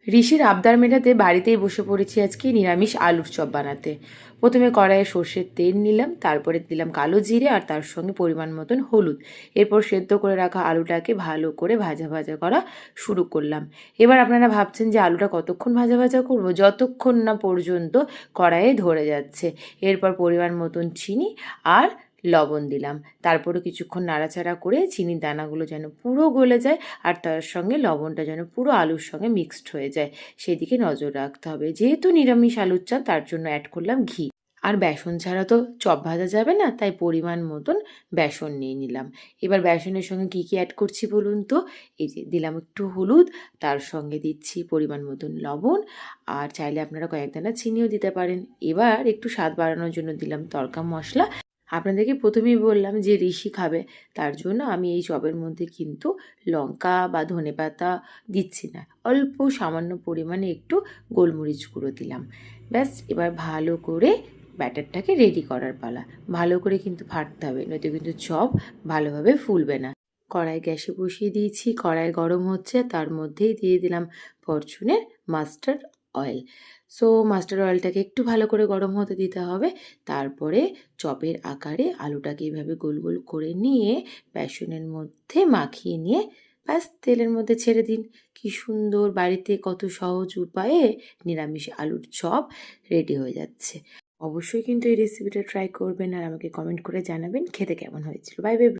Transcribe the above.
ঋষির আবদার মেটাতে বাড়িতেই বসে পড়েছি আজকে নিরামিষ আলুর চপ বানাতে। প্রথমে কড়াইয়ে সর্ষের তেল নিলাম, তারপরে দিলাম কালো জিরে আর তার সঙ্গে পরিমাণ মতন হলুদ। এরপর সেদ্ধ করে রাখা আলুটাকে ভালো করে ভাজা ভাজা করা শুরু করলাম। এবার আপনারা ভাবছেন যে আলুটা কতক্ষণ ভাজা ভাজা করবো, যতক্ষণ না পর্যন্ত কড়াইয়ে ধরে যাচ্ছে। এরপর পরিমাণ মতন চিনি আর লবণ দিলাম। তারপরে কিছুক্ষণ নাড়াচাড়া করে চিনির দানাগুলো যেন পুরো গলে যায় আর তার সঙ্গে লবণটা যেন পুরো আলুর সঙ্গে মিক্সড হয়ে যায়, সেদিকে নজর রাখতে হবে। যেহেতু নিরামিষ আলুর চপ, তার জন্য অ্যাড করলাম ঘি। আর বেসন ছাড়া তো চপ ভাজা যাবে না, তাই পরিমাণ মতন বেসন নিয়ে নিলাম। এবার বেসনের সঙ্গে কী কী অ্যাড করছি বলুন তো? এই যে দিলাম একটু হলুদ, তার সঙ্গে দিচ্ছি পরিমাণ মতন লবণ, আর চাইলে আপনারা কয়েক দানা চিনিও দিতে পারেন। এবার একটু স্বাদ বাড়ানোর জন্য দিলাম তড়কা মশলা। আপনাদেরকে প্রথমেই বললাম যে ঋষি খাবে, তার জন্য আমি এই চপের মধ্যে কিন্তু লঙ্কা বা ধনেপাতা দিচ্ছি না, অল্প সামান্য পরিমাণে একটু গোলমরিচ গুঁড়ো দিলাম। ব্যাস, এবার ভালো করে ব্যাটারটাকে রেডি করার পালা। ভালো করে কিন্তু ফাটতে হবে, নয়তো কিন্তু চপ ভালোভাবে ফুলবে না। কড়াই গ্যাসে বসিয়ে দিয়েছি, কড়াই গরম হচ্ছে, তার মধ্যেই দিয়ে দিলাম ফরচুনের মাস্টার্ড অয়েল। সো মাস্টার্ড অয়েলটাকে একটু ভালো করে গরম হতে দিতে হবে। তারপরে চপের আকারে আলুটাকে এইভাবে গোল গোল করে নিয়ে বেসনের মধ্যে মাখিয়ে নিয়ে ব্যাস তেলের মধ্যে ছেড়ে দিন। কি সুন্দর, বাড়িতে কত সহজ উপায়ে নিরামিষ আলুর চপ রেডি হয়ে যাচ্ছে। অবশ্যই কিন্তু এই রেসিপিটা ট্রাই করবেন আর আমাকে কমেন্ট করে জানাবেন খেতে কেমন হয়েছিল। Bye bye.